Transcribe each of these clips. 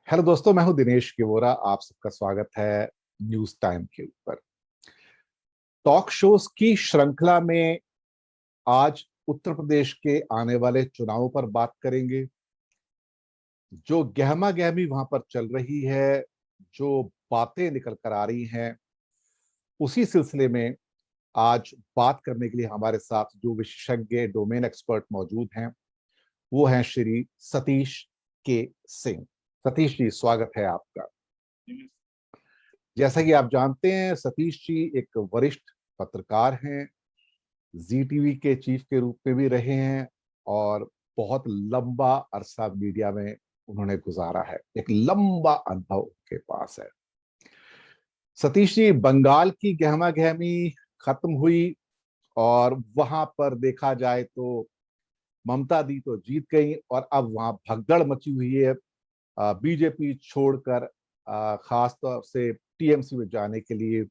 Hello दोस्तों, मैं हूं दिनेश किवोरा। आप सबका स्वागत है न्यूज टाइम के ऊपर। टॉक शोज की श्रृंखला में आज उत्तर प्रदेश के आने वाले चुनावों पर बात करेंगे। जो गहमा गहमी वहां पर चल रही है, जो बातें निकल कर आ रही हैं, उसी सिलसिले में आज बात करने के लिए हमारे साथ जो विशेषज्ञ डोमेन एक्सपर्ट मौजूद हैं वो हैं श्री सतीश के सिंह। सतीश जी, स्वागत है आपका। जैसा कि आप जानते हैं, सतीश जी एक वरिष्ठ पत्रकार हैं, जी टीवी के चीफ के रूप में भी रहे हैं और बहुत लंबा अरसा मीडिया में उन्होंने गुजारा है। एक लंबा अनुभव उनके पास है। सतीश जी, बंगाल की गहमा गहमी खत्म हुई और वहां पर देखा जाए तो ममता दी तो जीत गई और अब वहां भगदड़ मची हुई है बीजेपी छोड़कर, खास तौर से टीएमसी में जाने के लिए।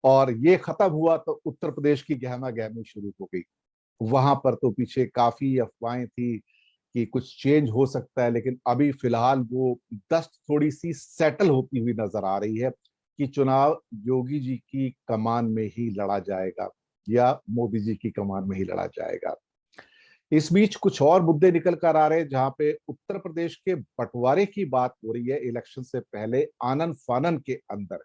और ये खत्म हुआ तो उत्तर प्रदेश की गहमा गहमी शुरू हो गई। वहां पर तो पीछे काफी अफवाहें थी कि कुछ चेंज हो सकता है, लेकिन अभी फिलहाल वो दस्त थोड़ी सी सेटल होती हुई नजर आ रही है कि चुनाव योगी जी की कमान में ही लड़ा जाएगा या मोदी जी की कमान में ही लड़ा जाएगा। इस बीच कुछ और मुद्दे निकल कर आ रहे हैं, जहां पे उत्तर प्रदेश के बंटवारे की बात हो रही है इलेक्शन से पहले आनन फानन के अंदर।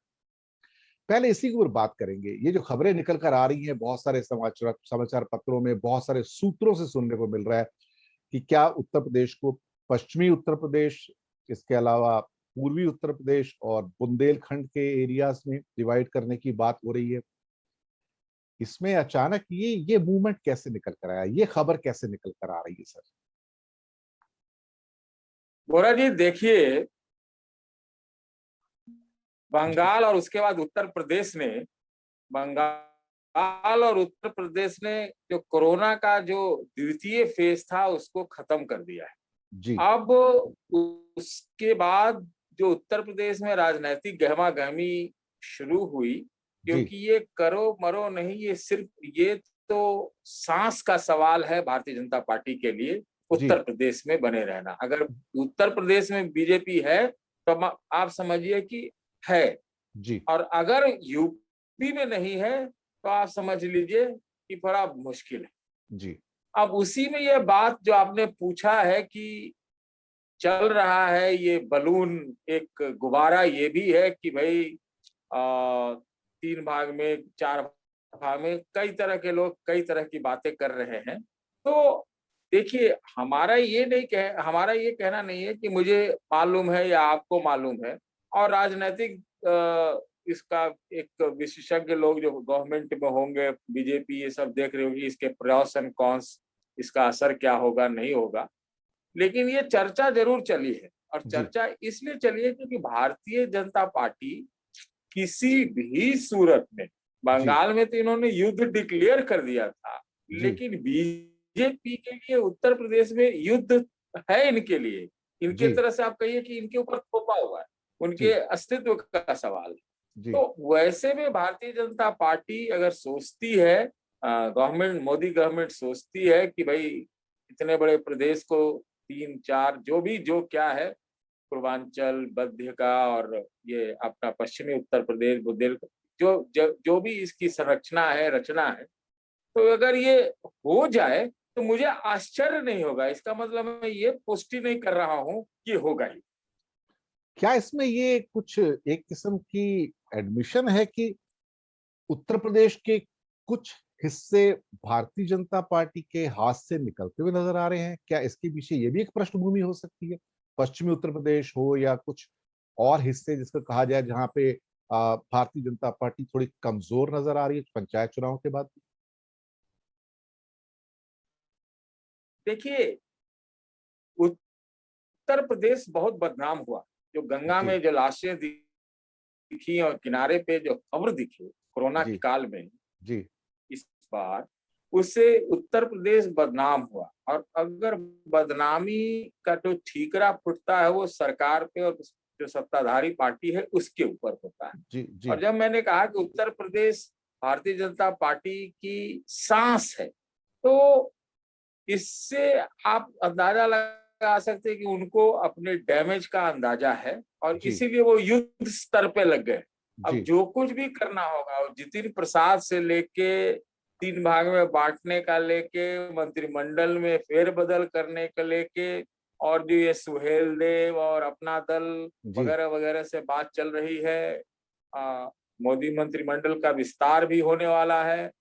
पहले इसी के ऊपर बात करेंगे। ये जो खबरें निकल कर आ रही हैं बहुत सारे समाचार पत्रों में, बहुत सारे सूत्रों से सुनने को मिल रहा है कि क्या उत्तर प्रदेश को पश्चिमी उत्तर प्रदेश, इसके अलावा पूर्वी उत्तर प्रदेश और बुंदेलखंड के एरियाज में डिवाइड करने की बात हो रही है। इसमें अचानक ये मूवमेंट कैसे निकल कर आया, ये खबर कैसे निकल कर आ रही है सर? बोरा जी, देखिए, जी बंगाल और उसके बाद बंगाल और उत्तर प्रदेश ने जो कोरोना का जो द्वितीय फेज था उसको खत्म कर दिया जी है। अब उसके बाद जो उत्तर प्रदेश में राजनीतिक गहमा गहमी शुरू हुई, जी क्योंकि ये करो मरो नहीं, ये तो सांस का सवाल है भारतीय जनता पार्टी के लिए जी उत्तर प्रदेश में बने रहना। अगर उत्तर प्रदेश में बीजेपी है तो आप समझिए कि है, जी और अगर यूपी में नहीं है तो आप समझ लीजिए कि बड़ा मुश्किल है। जी अब उसी में ये बात जो आपने पूछा है कि चल रहा है ये बलून, एक गुब्बारा ये भी है कि भाई तीन भाग में, चार भाग में कई तरह के लोग कई तरह की बातें कर रहे हैं। तो देखिए, हमारा ये कहना नहीं है कि मुझे मालूम है या आपको मालूम है। और राजनीतिक इसका एक विशेषज्ञ लोग जो गवर्नमेंट में होंगे, बीजेपी ये सब देख रही होगी, इसके प्रॉस एंड कॉन्स, इसका असर क्या होगा नहीं होगा। लेकिन ये चर्चा जरूर चली है, और जी चर्चा इसलिए चली है क्योंकि भारतीय जनता पार्टी किसी भी सूरत में, जी बंगाल में तो इन्होंने युद्ध डिक्लेयर कर दिया था, जी लेकिन बीजेपी के लिए उत्तर प्रदेश में युद्ध है इनके लिए। इनके जी तरह से आप कहिए कि इनके ऊपर थोपा हुआ है, उनके जी अस्तित्व का सवाल है। जी तो वैसे में भारतीय जनता पार्टी अगर सोचती है, गवर्नमेंट, मोदी गवर्नमेंट सोचती है कि भाई इतने बड़े प्रदेश को तीन चार जो भी जो क्या है, पूर्वांचल, मध्य का और ये अपना पश्चिमी उत्तर प्रदेश, बुंदेल, जो भी इसकी संरचना है, रचना है, तो अगर ये हो जाए तो मुझे आश्चर्य नहीं होगा। इसका मतलब मैं ये पुष्टि नहीं कर रहा हूं कि होगा ही। क्या इसमें ये कुछ एक किस्म की एडमिशन है कि उत्तर प्रदेश के कुछ हिस्से भारतीय जनता पार्टी के हाथ से निकलते हुए नजर आ रहे हैं? क्या इसके पीछे ये भी एक पृष्ठभूमि हो सकती है? पश्चिमी उत्तर प्रदेश हो या कुछ और हिस्से जिसको कहा जाए जहां पे भारतीय जनता पार्टी थोड़ी कमजोर नजर आ रही है पंचायत चुनाव के बाद? देखिए, उत्तर प्रदेश बहुत बदनाम हुआ। जो गंगा जी में जो लाशें दिखी और किनारे पे जो खबर दिखी कोरोना जी काल में जी इस बार, उससे उत्तर प्रदेश बदनाम हुआ। और अगर बदनामी का जो ठीकरा फुटता है वो सरकार पे और जो सत्ताधारी पार्टी है उसके ऊपर होता है। जी जी और जब मैंने कहा कि उत्तर प्रदेश भारतीय जनता पार्टी की सांस है, तो इससे आप अंदाजा लगा लगा सकते हैं कि उनको अपने डैमेज का अंदाजा है और जी इसीलिए वो युद्ध स्तर पे लग गए। अब जी जो कुछ भी करना होगा, और जितिन प्रसाद से लेके 3 भाग में बांटने का लेके, मंत्रिमंडल में फेरबदल करने का लेके, और जो ये सुहेल देव और अपना दल जी वगैरह वगैरह से बात चल रही है। मोदी मंत्रिमंडल का विस्तार भी होने वाला है।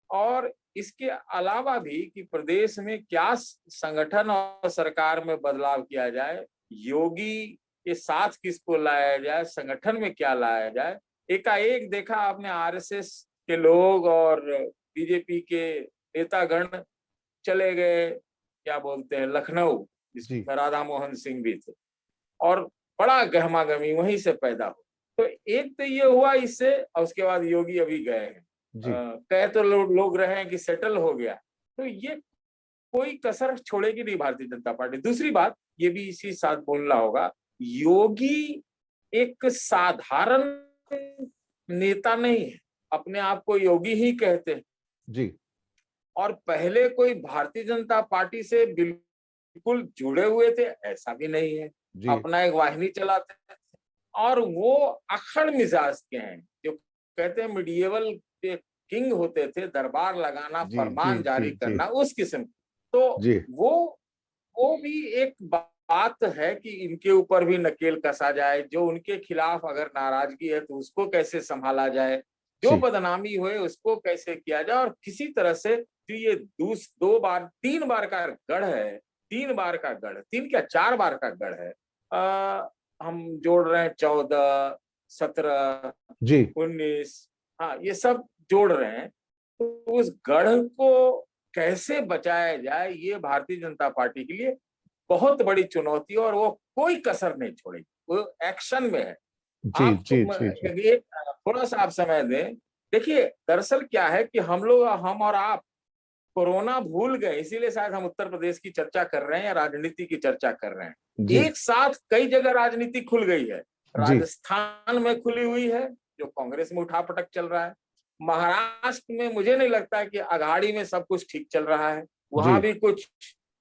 और इसके अलावा भी कि प्रदेश में क्या संगठन और सरकार में बदलाव किया जाए, योगी के साथ किसको लाया जाए, संगठन में क्या लाया जाए। एकाएक देखा आपने आरएसएस के लोग और बीजेपी के नेतागण चले गए, क्या बोलते हैं, लखनऊ, जी जिसमें राधा मोहन सिंह भी थे, और बड़ा गहमागहमी वहीं से पैदा हो। तो एक तो ये हुआ इससे, और उसके बाद योगी अभी गए हैं। जी कहे तो लोग रहे हैं कि सेटल हो गया, तो ये कोई कसर छोड़ेगी नहीं भारतीय जनता पार्टी। दूसरी बात ये भी इसी साथ बोलना होगा, योगी एक साधारण नेता नहीं है, अपने आप को योगी ही कहते हैं, जी और पहले कोई भारतीय जनता पार्टी से बिल्कुल जुड़े हुए थे ऐसा भी नहीं है, जी अपना एक वाहिनी चलाते थे। और वो अक्खड़ मिजाज के हैं, जो कहते हैं मिडिएवल के किंग होते थे, दरबार लगाना, जी जी फरमान जी जारी जी करना, उस किस्म। तो जी वो भी एक बात है कि इनके ऊपर भी नकेल कसा जाए, जो उनके खिलाफ अगर नाराजगी है तो उसको कैसे संभाला जाए, जो जी बदनामी हुए उसको कैसे किया जाए, और किसी तरह से जो ये 3 बार का गढ़ है, 3 बार का गढ़, 3 क्या 4 बार का गढ़ है। हम जोड़ रहे हैं 14, 17, जी 19, हाँ ये सब जोड़ रहे हैं। तो उस गढ़ को कैसे बचाया जाए, ये भारतीय जनता पार्टी के लिए बहुत बड़ी चुनौती है, और वो कोई कसर नहीं छोड़ेगी, वो एक्शन में है। जी आप जी जी जी ये थोड़ा सा आप समय दें। देखिए दरअसल क्या है कि हम और आप कोरोना भूल गए, इसीलिए शायद हम उत्तर प्रदेश की चर्चा कर रहे हैं या राजनीति की चर्चा कर रहे हैं। जी एक साथ कई जगह राजनीति खुल गई है। जी राजस्थान में खुली हुई है, जो कांग्रेस में उठापटक चल रहा है। महाराष्ट्र में मुझे नहीं लगता कि अघाड़ी में सब कुछ ठीक चल रहा है, जी वहां भी कुछ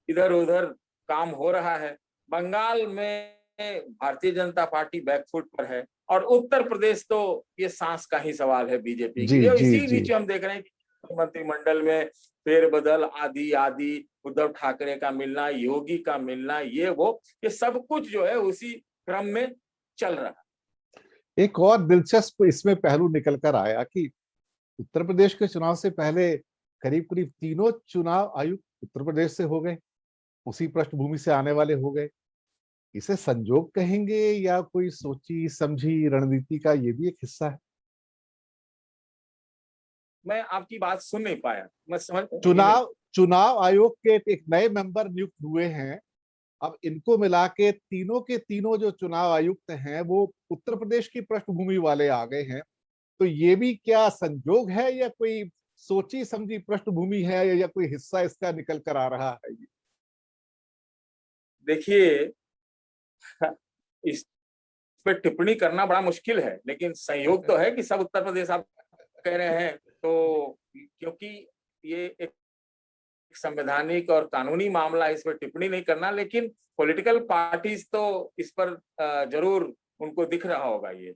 इधर उधर काम हो रहा है। बंगाल में भारतीय जनता पार्टी बैकफुट पर है, और उत्तर प्रदेश तो ये सांस का ही सवाल है बीजेपी के जी लिए। जी इसी जी बीच हम देख रहे हैं कि मंत्रिमंडल में फेरबदल आदि आदि, उद्धव ठाकरे का मिलना, योगी का मिलना, ये सब कुछ जो है उसी क्रम में चल रहा है। एक और दिलचस्प इसमें पहलू निकल कर आया कि उत्तर प्रदेश के चुनाव से पहले करीब करीब तीनों चुनाव आयुक्त उत्तर प्रदेश से हो गए, उसी पृष्ठभूमि से आने वाले हो गए। इसे संजोग कहेंगे या कोई सोची समझी रणनीति का ये भी एक हिस्सा है? मैं आपकी बात सुन नहीं पाया, मैं समझ ये नहीं। चुनाव चुनाव आयोग के एक नए मेंबर नियुक्त हुए हैं। अब इनको मिला के तीनों के तीनों जो चुनाव आयुक्त हैं वो उत्तर प्रदेश की पृष्ठभूमि वाले आ गए हैं। तो ये भी क्या संजोग है या कोई सोची समझी पृष्ठभूमि है या कोई हिस्सा इसका निकल कर आ रहा है? देखिए इस पे टिप्पणी करना बड़ा मुश्किल है, लेकिन संयोग तो है कि सब उत्तर प्रदेश आप कह रहे हैं। तो क्योंकि ये एक संवैधानिक और कानूनी मामला है, इस पर टिप्पणी नहीं करना, लेकिन पॉलिटिकल पार्टीज तो इस पर जरूर उनको दिख रहा होगा ये।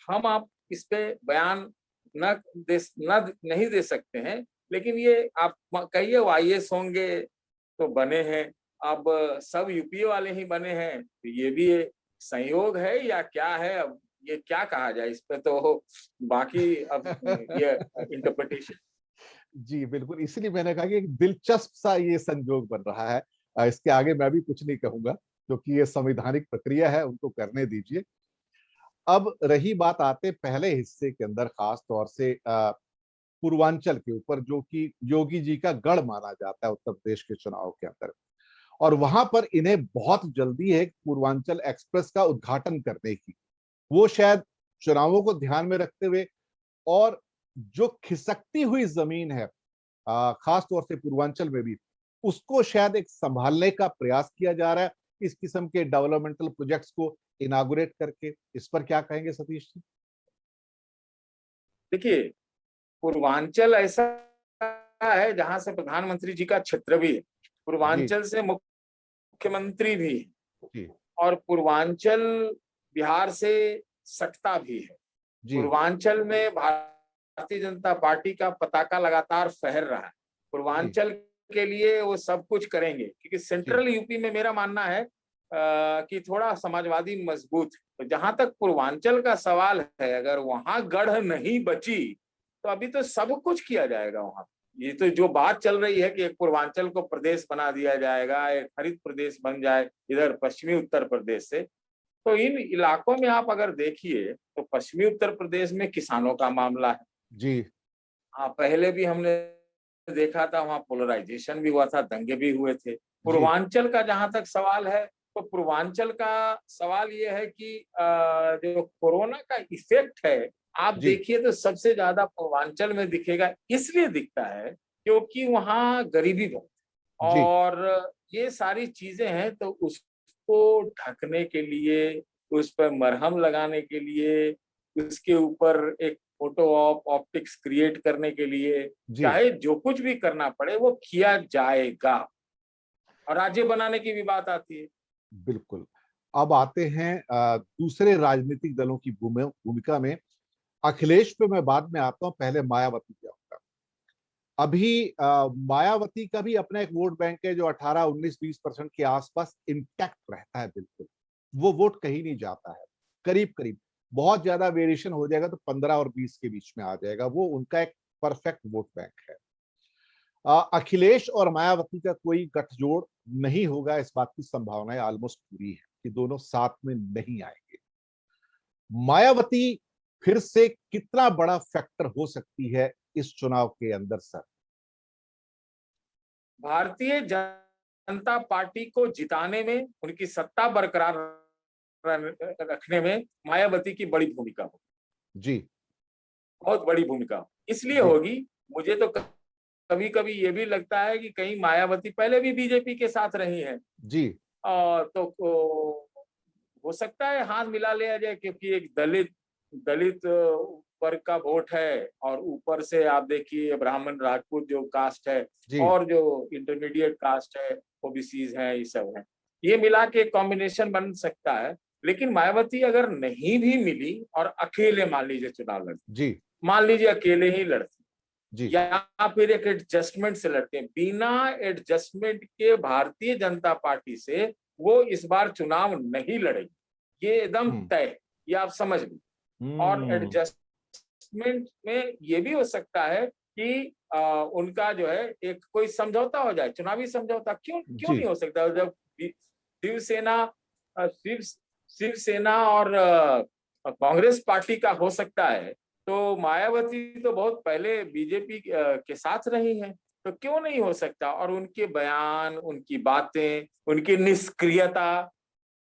हम आप इस पे बयान नहीं दे सकते हैं, लेकिन ये आप कहिए वो आईएएस होंगे तो बने हैं, अब सब यूपीए वाले ही बने हैं, तो ये भी संयोग है या क्या है, अब ये क्या कहा जाए इस पे, तो बाकी अब ये इंटरप्रिटेशन। जी बिल्कुल, इसीलिए मैंने कहा कि एक दिलचस्प सा ये संजोग बन रहा है। इसके आगे मैं भी कुछ नहीं कहूंगा क्योंकि ये संवैधानिक प्रक्रिया है, उनको करने दीजिए। अब रही बात आते पहले हिस्से के अंदर, खास तौर से पूर्वांचल के ऊपर, जो कि योगी जी का गढ़ माना जाता है उत्तर प्रदेश के चुनाव के अंदर। और वहां पर इन्हें बहुत जल्दी है पूर्वांचल एक्सप्रेस का उद्घाटन करने की। वो शायद चुनावों को ध्यान में रखते हुए, और जो खिसकती हुई जमीन है खास तौर से पूर्वांचल में भी, उसको शायद एक संभालने का प्रयास किया जा रहा है इस किस्म के डेवलपमेंटल प्रोजेक्ट्स को इनागुरेट करके। इस पर क्या कहेंगे सतीश जी? देखिए पूर्वांचल ऐसा है जहां से प्रधानमंत्री जी का क्षेत्र भी है। जी पूर्वांचल से मुख्यमंत्री भी है जी और पूर्वांचल बिहार से सटता भी है। जी पूर्वांचल में भारतीय जनता पार्टी का पताका लगातार फहर रहा है। जी पूर्वांचल के लिए वो सब कुछ करेंगे, क्योंकि जी सेंट्रल यूपी में मेरा मानना है कि थोड़ा समाजवादी मजबूत है। तो जहां तक पूर्वांचल का सवाल है, अगर वहां गढ़ नहीं बची तो अभी तो सब कुछ किया जाएगा वहां। ये तो जो बात चल रही है कि एक पूर्वांचल को प्रदेश बना दिया जाएगा, एक हरित प्रदेश बन जाए इधर पश्चिमी उत्तर प्रदेश से, तो इन इलाकों में आप अगर देखिए तो पश्चिमी उत्तर प्रदेश में किसानों का मामला है। जी हाँ, पहले भी हमने देखा था, वहां पोलराइजेशन भी हुआ था, दंगे भी हुए थे। जी पूर्वांचल का जहां तक सवाल है, तो पूर्वांचल का सवाल ये है कि जो कोरोना का इफेक्ट है, आप जी देखिए तो सबसे ज्यादा पूर्वांचल में दिखेगा। इसलिए दिखता है क्योंकि वहां गरीबी बहुत है जी और ये सारी चीजें हैं, तो उसको ढकने के लिए, उस पर मरहम लगाने के लिए, उसके ऊपर एक फोटो ऑप ऑप्टिक्स क्रिएट करने के लिए जी चाहे जो कुछ भी करना पड़े वो किया जाएगा। और राज्य बनाने की भी बात आती है। बिल्कुल। अब आते हैं दूसरे राजनीतिक दलों की भूमिका में। अखिलेश पे मैं बाद में आता हूं, पहले मायावती पे आऊंगा। अभी मायावती का भी अपना एक वोट बैंक है जो 18, 19, 20% के आसपास इंटैक्ट रहता है। बिल्कुल वो वोट कहीं नहीं जाता है। करीब करीब बहुत ज्यादा वेरिएशन हो जाएगा तो 15 और 20 के बीच में आ जाएगा। वो उनका एक परफेक्ट वोट बैंक है। अखिलेश और मायावती का कोई गठजोड़ नहीं होगा, इस बात की संभावनाएं ऑलमोस्ट पूरी है कि दोनों साथ में नहीं आएंगे। मायावती फिर से कितना बड़ा फैक्टर हो सकती है इस चुनाव के अंदर सर? भारतीय जनता पार्टी को जिताने में, उनकी सत्ता बरकरार रखने में मायावती की बड़ी भूमिका होगी, जी बहुत बड़ी भूमिका इसलिए जी होगी। मुझे तो कभी कभी ये भी लगता है कि कहीं मायावती पहले भी बीजेपी के साथ रही है, जी तो हो सकता है हाथ मिला लिया जाए, क्योंकि एक दलित दलित वर्ग का वोट है और ऊपर से आप देखिए ब्राह्मण राजपूत जो कास्ट है जी और जो इंटरमीडिएट कास्ट है, ओबीसीज है, ये सब है, ये मिला के कॉम्बिनेशन बन सकता है। लेकिन मायावती अगर नहीं भी मिली और अकेले मान लीजिए चुनाव लड़ती, जी मान लीजिए अकेले ही लड़ती जी या फिर एक एडजस्टमेंट से लड़ते हैं, बिना एडजस्टमेंट के भारतीय जनता पार्टी से वो इस बार चुनाव नहीं लड़ेगी, ये एकदम हम्म तय है, ये आप समझ लीजिए। और हम्म एडजस्टमेंट में ये भी हो सकता है कि उनका जो है एक कोई समझौता हो जाए, चुनावी समझौता। क्यों क्यों जी नहीं हो सकता? जब शिवसेना शिव शिवसेना और कांग्रेस पार्टी का हो सकता है, तो मायावती तो बहुत पहले बीजेपी के साथ रही हैं, तो क्यों नहीं हो सकता? और उनके बयान, उनकी बातें, उनकी निष्क्रियता,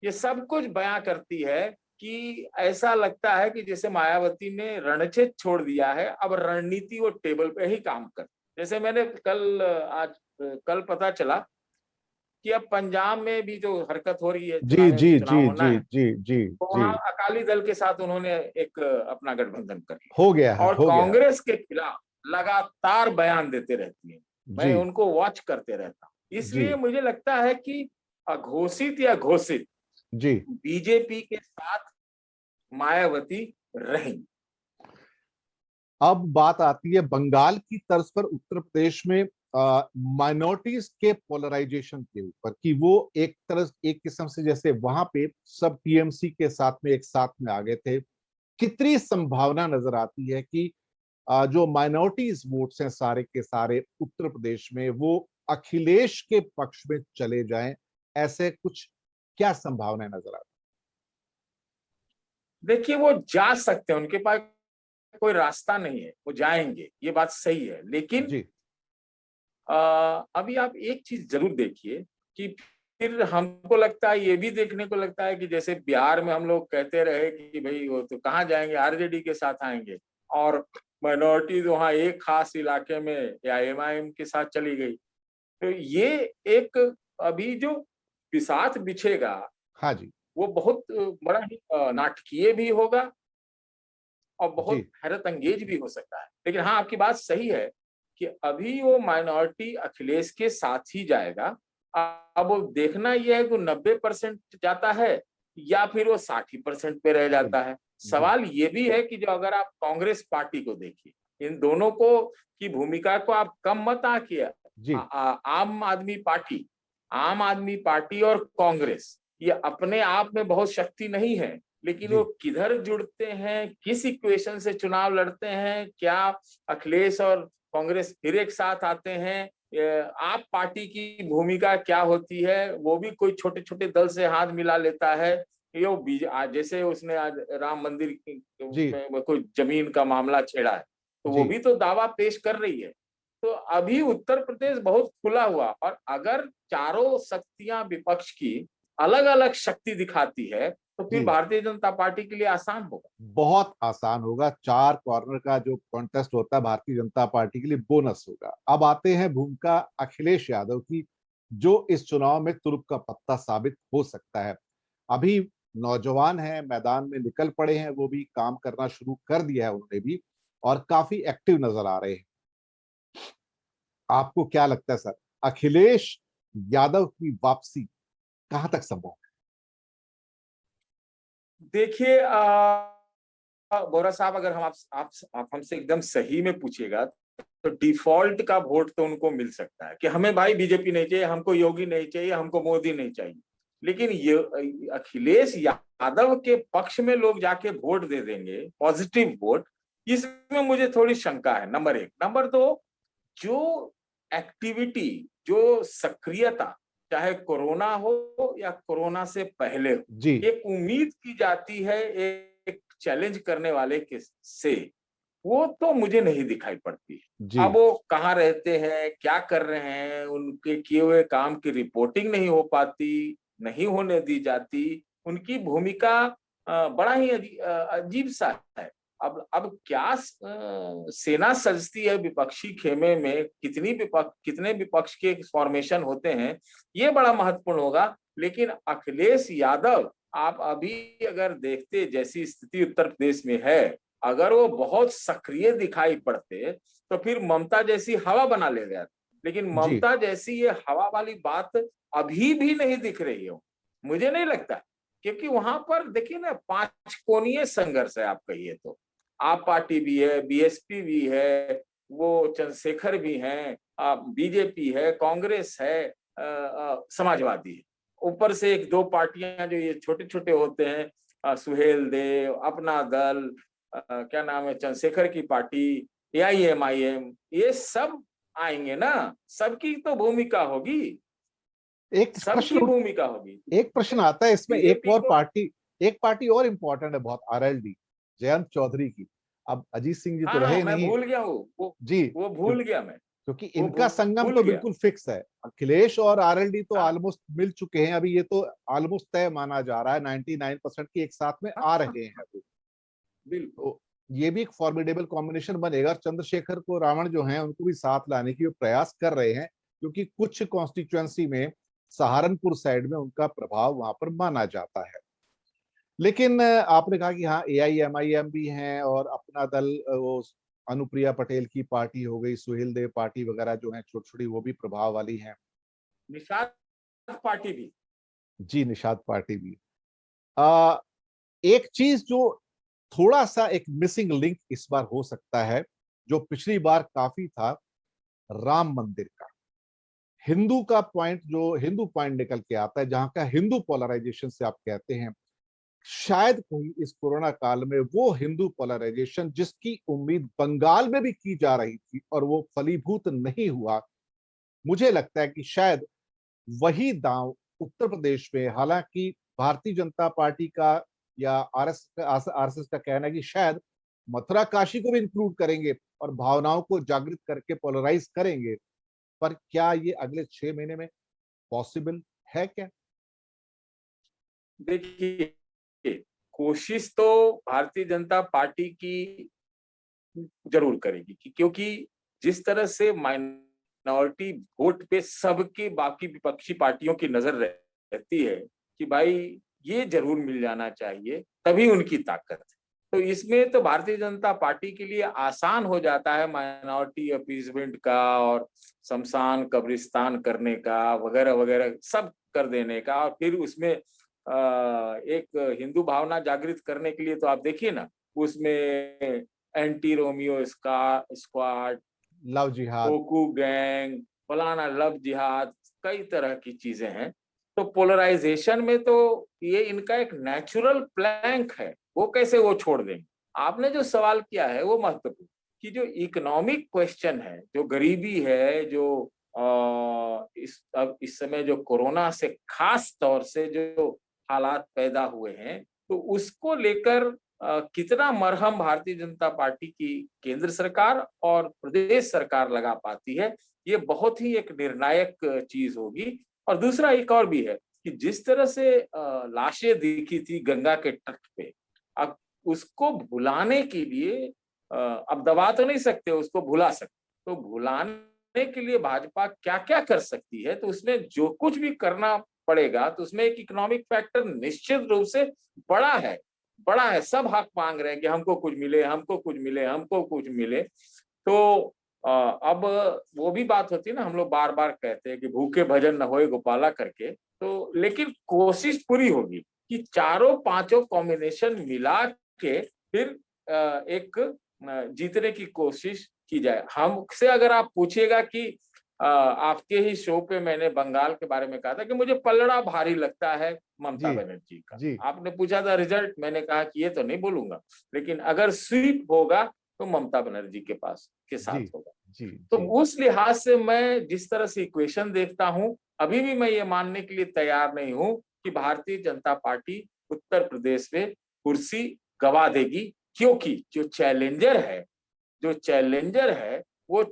ये सब कुछ बयां करती है कि ऐसा लगता है कि जैसे मायावती ने रणक्षेत्र छोड़ दिया है, अब रणनीति वो टेबल पे ही काम कर। जैसे मैंने कल पता चला कि अब पंजाब में भी जो हरकत हो रही है, जी चुनाव जी जी चुनाव होना जी है, जी जी तो जी वहां अकाली दल के साथ उन्होंने एक अपना गठबंधन कर हो गया लिया है, और हो गया है। कांग्रेस के खिलाफ लगातार बयान देते रहती है। जी मैं उनको वॉच करते रहता हूँ, जी इसलिए मुझे लगता है कि अघोषित या घोषित जी बीजेपी के साथ मायावती रहेंगी। अब बात आती है बंगाल की तर्ज पर उत्तर प्रदेश में माइनॉरिटीज के पोलराइजेशन के ऊपर, कि वो एक किस्म से जैसे वहां पे सब टीएमसी के साथ में एक साथ में आ गए थे। कितनी संभावना नजर आती है कि जो माइनॉरिटीज वोट्स हैं सारे के सारे उत्तर प्रदेश में वो अखिलेश के पक्ष में चले जाएं? ऐसे कुछ क्या संभावनाएं नजर आती? देखिए वो जा सकते हैं, उनके पास कोई रास्ता नहीं है, वो जाएंगे, ये बात सही है। लेकिन जी अभी आप एक चीज जरूर देखिए कि फिर हमको लगता है, ये भी देखने को लगता है कि जैसे बिहार में हम लोग कहते रहे कि भाई वो तो कहाँ जाएंगे, आरजेडी के साथ आएंगे, और माइनॉरिटीज वहां एक खास इलाके में या एमआईएम के साथ चली गई। तो ये एक अभी जो बिसात बिछेगा हाँ जी वो बहुत बड़ा ही नाटकीय भी होगा और जी बहुत हैरत अंगेज भी हो सकता है। लेकिन हाँ, आपकी बात सही है कि अभी वो माइनॉरिटी अखिलेश के साथ ही जाएगा अब वो देखना यह है कि 90% जाता है या फिर वो 60% पे रह जाता है। जी सवाल ये भी है कि जो अगर आप कांग्रेस पार्टी को देखिए, इन दोनों को की भूमिका को आप कम मत आंकिए। जी आम आदमी पार्टी और कांग्रेस ये अपने आप में बहुत शक्ति नहीं है, लेकिन वो जी किधर जुड़ते हैं, किस इक्वेशन से चुनाव लड़ते हैं, क्या अखिलेश और कांग्रेस फिर एक साथ आते हैं, आप पार्टी की भूमिका क्या होती है, वो भी कोई छोटे छोटे दल से हाथ मिला लेता है। जैसे उसने आज राम मंदिर जी में कोई जमीन का मामला छेड़ा है, तो वो जी भी तो दावा पेश कर रही है। तो अभी उत्तर प्रदेश बहुत खुला हुआ, और अगर चारों शक्तियां विपक्ष की अलग अलग शक्ति दिखाती है तो फिर जी भारतीय जनता पार्टी के लिए आसान होगा। बहुत आसान होगा। 4 कॉर्नर का जो कॉन्टेस्ट होता है भारतीय जनता पार्टी के लिए बोनस होगा। अब आते हैं भूमिका अखिलेश यादव की, जो इस चुनाव में तुरुप का पत्ता साबित हो सकता है। अभी नौजवान है, मैदान में निकल पड़े हैं, वो भी काम करना शुरू कर दिया है उन्होंने भी, और काफी एक्टिव नजर आ रहे हैं। आपको क्या लगता है सर, अखिलेश यादव की वापसी कहां तक संभव देखिए बोरा साहब, अगर हम आप हमसे एकदम सही में पूछिएगा तो डिफॉल्ट का वोट तो उनको मिल सकता है कि हमें भाई बीजेपी नहीं चाहिए, हमको योगी नहीं चाहिए, हमको मोदी नहीं चाहिए। लेकिन ये अखिलेश यादव के पक्ष में लोग जाके वोट दे देंगे, पॉजिटिव वोट, इसमें मुझे थोड़ी शंका है। नंबर एक। नंबर दो, जो एक्टिविटी, जो सक्रियता, चाहे कोरोना हो या कोरोना से पहले हो, है? जी एक उम्मीद की जाती है एक चैलेंज करने वाले के से, वो तो मुझे नहीं दिखाई पड़ती। अब जी वो कहाँ रहते हैं, क्या कर रहे हैं, उनके किए हुए काम की रिपोर्टिंग नहीं हो पाती, नहीं होने दी जाती। उनकी भूमिका बड़ा ही अजीब सा है। अब क्या सेना सजती है विपक्षी खेमे में, कितने विपक्ष के फॉर्मेशन होते हैं, ये बड़ा महत्वपूर्ण होगा। लेकिन अखिलेश यादव, आप अभी अगर देखते जैसी स्थिति उत्तर प्रदेश में है, अगर वो बहुत सक्रिय दिखाई पड़ते तो फिर ममता जैसी हवा बना ले गया। लेकिन जी ममता जैसी ये हवा वाली बात अभी भी नहीं दिख रही हो, मुझे नहीं लगता। क्योंकि वहां पर देखिए ना, 5 कोणीय संघर्ष है, आप कहिए तो आप पार्टी भी है, बीएसपी भी है, वो चंद्रशेखर भी हैं, बीजेपी है, कांग्रेस है, समाजवादी है। ऊपर से एक दो पार्टियां जो ये छोटे छोटे होते हैं, सुहेल देव, अपना दल, क्या नाम है चंद्रशेखर की पार्टी, एआईएमआईएम, ये सब आएंगे ना, सबकी तो भूमिका होगी, एक प्रश्न सबकी भूमिका होगी। एक प्रश्न आता है इसमें, बीजेपी को एक पार्टी और इम्पोर्टेंट है बहुत, आरएलडी, जयंत चौधरी की। अब अजीत सिंह जी तो हाँ, रहे मैं नहीं। भूल गया हूँ वो जी, वो भूल गया मैं, क्योंकि वो इनका संगम भूल तो गया। बिल्कुल फिक्स है। अखिलेश और आरएलडी तो हाँ ऑलमोस्ट मिल चुके हैं, अभी ये तो ऑलमोस्ट तय माना जा रहा है, 99% की एक साथ में आ हाँ, रहे हैं अभी। बिल्कुल। तो ये भी एक फॉर्मिडेबल कॉम्बिनेशन बनेगा। चंद्रशेखर को रावण जो हैं उनको भी साथ लाने की वो प्रयास कर रहे हैं, क्योंकि कुछ कॉन्स्टिट्युएंसी में सहारनपुर साइड में उनका प्रभाव वहां पर माना जाता है। लेकिन आपने कहा कि हाँ एआईएमआईएम भी हैं, और अपना दल, वो अनुप्रिया पटेल की पार्टी हो गई, सुहेल देव पार्टी वगैरह जो है छोटी छोटी, वो भी प्रभाव वाली हैं। निषाद पार्टी भी। जी निषाद पार्टी भी। आ, एक चीज जो थोड़ा सा एक मिसिंग लिंक इस बार हो सकता है, जो पिछली बार काफी था, राम मंदिर का हिंदू का पॉइंट, जो हिंदू पॉइंट निकल के आता है, जहां का हिंदू पोलराइजेशन से आप कहते हैं, शायद कहीं इस कोरोना काल में वो हिंदू पोलराइजेशन जिसकी उम्मीद बंगाल में भी की जा रही थी और वो फलीभूत नहीं हुआ, मुझे लगता है कि शायद वही दांव उत्तर प्रदेश में, हालांकि भारतीय जनता पार्टी का या आरएसएस का कहना है कि शायद मथुरा काशी को भी इंक्लूड करेंगे और भावनाओं को जागृत करके पोलराइज करेंगे, पर क्या ये अगले 6 महीने में पॉसिबल है क्या? देखिए, कोशिश तो भारतीय जनता पार्टी की जरूर करेगी क्योंकि जिस तरह से माइनॉरिटी वोट पे सबके बाकी विपक्षी पार्टियों की नजर रहती है कि भाई ये जरूर मिल जाना चाहिए, तभी उनकी ताकत है। तो इसमें तो भारतीय जनता पार्टी के लिए आसान हो जाता है माइनॉरिटी अपीसमेंट का और शमशान कब्रिस्तान करने का वगैरह वगैरह सब कर देने का, और फिर उसमें एक हिंदू भावना जागृत करने के लिए तो आप देखिए ना, उसमें एंटी रोमियो स्क्वाड, लव जिहाद। कोकू गैंग, फलाना लव जिहाद, कई तरह की चीजें हैं। तो पोलराइजेशन में तो ये इनका एक नेचुरल प्लैंक है, वो कैसे वो छोड़ देंगे। आपने जो सवाल किया है वो महत्वपूर्ण, कि जो इकोनॉमिक क्वेश्चन है, जो गरीबी है, जो अब इस समय जो कोरोना से खास तौर से जो हालात पैदा हुए हैं, तो उसको लेकर कितना मरहम भारतीय जनता पार्टी की केंद्र सरकार और प्रदेश सरकार लगा पाती है, ये बहुत ही एक निर्णायक चीज होगी। और दूसरा एक और भी है कि जिस तरह से लाशें दिखी थी गंगा के तट पे, अब उसको भुलाने के लिए अब दबा तो नहीं सकते, उसको भुला सकते, तो भुलाने के लिए भाजपा क्या क्या कर सकती है, तो उसमें जो कुछ भी करना पड़ेगा, तो उसमें एक इकोनॉमिक फैक्टर निश्चित रूप से बड़ा है, बड़ा है। सब हक मांग रहे हैं कि हमको कुछ मिले, हमको कुछ मिले, हमको कुछ मिले। तो अब वो भी बात होती है ना, हम लोग बार बार कहते हैं कि भूखे भजन न होए गोपाला करके, तो लेकिन कोशिश पूरी होगी कि चारों पांचों कॉम्बिनेशन मिला के फिर एक जीतने की कोशिश की जाए। हमसे अगर आप पूछिएगा कि आपके ही शो पे मैंने बंगाल के बारे में कहा था कि मुझे पलड़ा भारी लगता है ममता जी बनर्जी का। जी आपने पूछा था रिजल्ट, मैंने कहा कि ये तो नहीं बोलूंगा, लेकिन अगर स्वीप होगा तो ममता बनर्जी के पास के जी साथ होगा। जी तो जी उस लिहाज से मैं जिस तरह से इक्वेशन देखता हूं, अभी भी मैं ये मानने के लिए तैयार नहीं हूं कि भारतीय जनता पार्टी उत्तर प्रदेश में कुर्सी गवा देगी, क्योंकि जो चैलेंजर है वो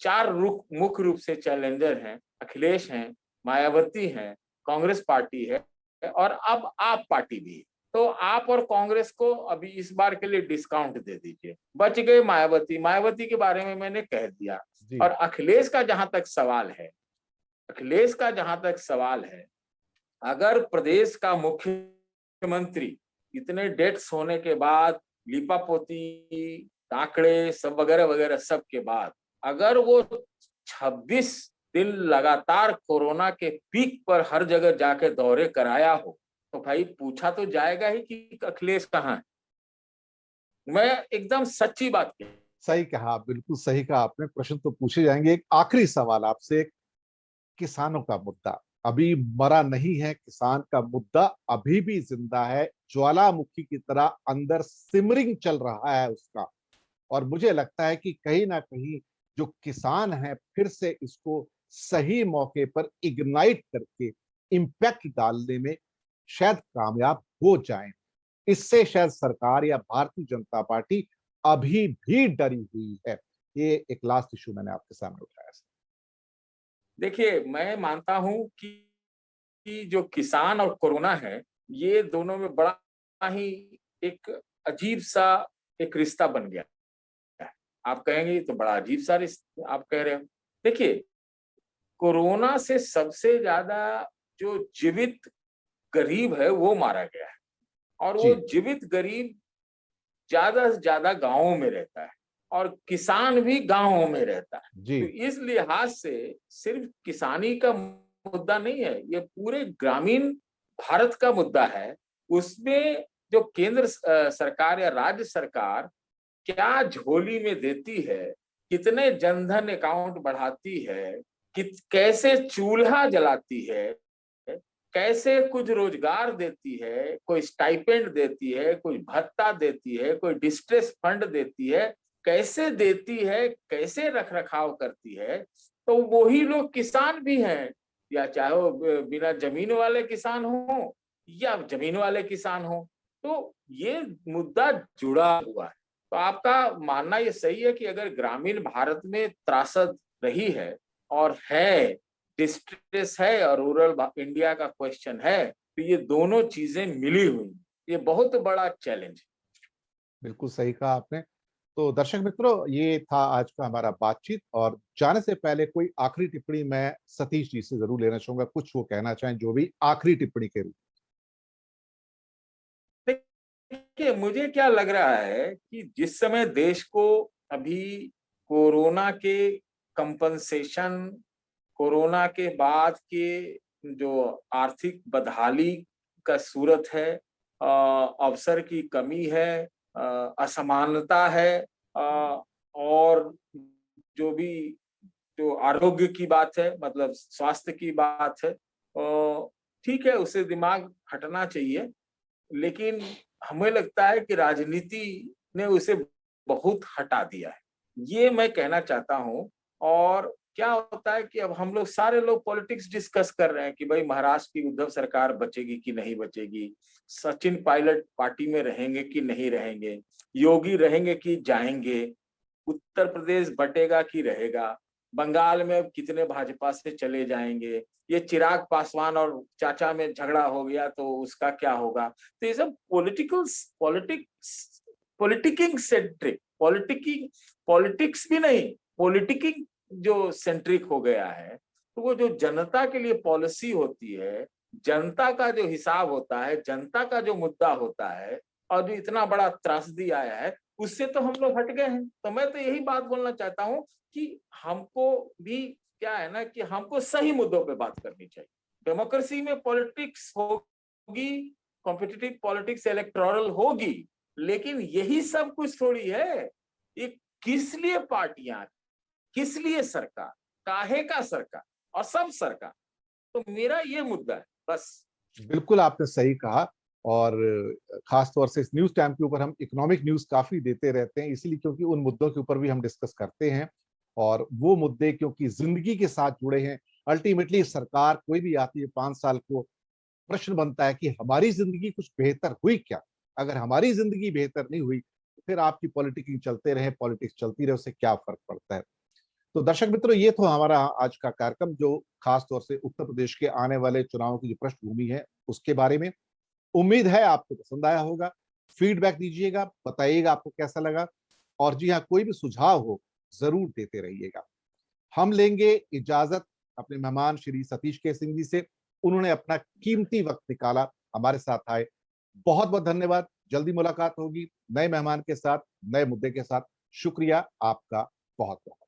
चार मुख्य रूप से चैलेंजर हैं। अखिलेश हैं, मायावती हैं, कांग्रेस पार्टी है, और अब आप पार्टी भी है। तो आप और कांग्रेस को अभी इस बार के लिए डिस्काउंट दे दीजिए। बच गए मायावती, मायावती के बारे में मैंने कह दिया। जी और अखिलेश का जहां तक सवाल है, अखिलेश का जहां तक सवाल है, अगर प्रदेश का मुख्यमंत्री इतने डेट्स होने के बाद, लीपापोती, आंकड़े सब वगैरह वगैरह सब के बाद, अगर वो 26 दिन लगातार कोरोना के पीक पर हर जगह जाके दौरे कराया हो, तो भाई पूछा तो जाएगा ही कि अखिलेश कहाँ है। मैं एकदम सच्ची बात की। सही कहा, बिल्कुल सही कहा आपने। प्रश्न तो पूछे जाएंगे। एक आखिरी सवाल आपसे, किसानों का मुद्दा अभी मरा नहीं है। किसान का मुद्दा अभी भी जिंदा है, ज्वालामुखी की तरह अंदर सिमरिंग चल रहा है उसका। और मुझे लगता है कि कहीं ना कहीं जो किसान है फिर से इसको सही मौके पर इग्नाइट करके इम्पैक्ट डालने में शायद कामयाब हो जाएं। इससे शायद सरकार या भारतीय जनता पार्टी अभी भी डरी हुई है। ये एक लास्ट इशू मैंने आपके सामने उठाया। देखिए, मैं मानता हूं कि जो किसान और कोरोना है, ये दोनों में बड़ा ही एक अजीब सा एक रिश्ता बन गया है। आप कहेंगे ये तो बड़ा अजीब सा रिश्ता आप कह रहे हो। देखिए, कोरोना से सबसे ज्यादा जो जीवित गरीब है वो मारा गया है, और वो जी जीवित गरीब ज्यादा से ज्यादा गांवों में रहता है, और किसान भी गांवों में रहता है। जी तो इस लिहाज से सिर्फ किसानी का मुद्दा नहीं है, ये पूरे ग्रामीण भारत का मुद्दा है। उसमें जो केंद्र सरकार या राज्य सरकार क्या झोली में देती है, कितने जनधन अकाउंट बढ़ाती है, कैसे चूल्हा जलाती है, कैसे कुछ रोजगार देती है, कोई स्टाइपेंड देती है, कोई भत्ता देती है, कोई डिस्ट्रेस फंड देती है, कैसे देती है, कैसे रख रखाव करती है, तो वही लोग किसान भी हैं। या चाहे वो बिना जमीन वाले किसान हो या जमीन वाले किसान हो, तो ये मुद्दा जुड़ा हुआ है। तो आपका मानना ये सही है कि अगर ग्रामीण भारत में त्रासद रही है और है, डिस्ट्रेस है, और रूरल इंडिया का क्वेश्चन है, तो ये दोनों चीजें मिली हुई, ये बहुत बड़ा चैलेंज है। बिल्कुल सही कहा आपने। तो दर्शक मित्रों, ये था आज का हमारा बातचीत। और जाने से पहले कोई आखिरी टिप्पणी मैं सतीश जी से जरूर लेना चाहूंगा, कुछ वो कहना चाहें जो भी आखिरी टिप्पणी के रूप। देखिए, मुझे क्या लग रहा है कि जिस समय देश को अभी कोरोना के कंपनसेशन, कोरोना के बाद के जो आर्थिक बदहाली का सूरत है, अवसर की कमी है, असमानता है, और जो भी जो आरोग्य की बात है, मतलब स्वास्थ्य की बात है, ठीक है, उससे दिमाग हटना चाहिए। लेकिन हमें लगता है कि राजनीति ने उसे बहुत हटा दिया है, ये मैं कहना चाहता हूँ। और क्या होता है कि अब हम लोग सारे लोग पॉलिटिक्स डिस्कस कर रहे हैं कि भाई महाराष्ट्र की उद्धव सरकार बचेगी कि नहीं बचेगी, सचिन पायलट पार्टी में रहेंगे कि नहीं रहेंगे, योगी रहेंगे कि जाएंगे, उत्तर प्रदेश बटेगा कि रहेगा, बंगाल में अब कितने भाजपा से चले जाएंगे, ये चिराग पासवान और चाचा में झगड़ा हो गया तो उसका क्या होगा। तो ये सब पॉलिटिकिंग सेंट्रिक, पॉलिटिक्स भी नहीं, पॉलिटिकिंग जो सेंट्रिक हो गया है। तो वो जो जनता के लिए पॉलिसी होती है, जनता का जो हिसाब होता है, जनता का जो मुद्दा होता है, और जो इतना बड़ा त्रासदी आया है, उससे तो हम लोग हट गए हैं। तो मैं तो यही बात बोलना चाहता हूँ कि हमको भी क्या है ना, कि हमको सही मुद्दों पे बात करनी चाहिए। डेमोक्रेसी में पॉलिटिक्स होगी, कॉम्पिटिटिव पॉलिटिक्स इलेक्टोरल होगी, लेकिन यही सब कुछ थोड़ी है। ये किस लिए पार्टियां, किस लिए सरकार, काहे का सरकार, और सब सरकार। तो मेरा ये मुद्दा है बस। बिल्कुल आपने सही कहा। और खास तौर से इस न्यूज टाइम के ऊपर हम इकोनॉमिक न्यूज काफी देते रहते हैं, इसीलिए क्योंकि उन मुद्दों के ऊपर भी हम डिस्कस करते हैं। और वो मुद्दे क्योंकि जिंदगी के साथ जुड़े हैं। अल्टीमेटली सरकार कोई भी आती है 5 साल को, प्रश्न बनता है कि हमारी जिंदगी कुछ बेहतर हुई क्या। अगर हमारी जिंदगी बेहतर नहीं हुई तो फिर आपकी पॉलिटिक्स चलते रहे, पॉलिटिक्स चलती रहे, उससे क्या फर्क पड़ता है। तो दर्शक मित्रों, ये तो हमारा आज का कार्यक्रम, जो खास तौर से उत्तर प्रदेश के आने वाले चुनाव की जो पृष्ठभूमि है उसके बारे में। उम्मीद है आपको पसंद आया होगा। फीडबैक दीजिएगा, बताइएगा आपको कैसा लगा। और जी हाँ, कोई भी सुझाव हो जरूर देते रहिएगा। हम लेंगे इजाजत अपने मेहमान श्री सतीश के सिंह जी से। उन्होंने अपना कीमती वक्त निकाला, हमारे साथ आए। बहुत बहुत धन्यवाद। जल्दी मुलाकात होगी नए मेहमान के साथ, नए मुद्दे के साथ। शुक्रिया आपका बहुत बहुत।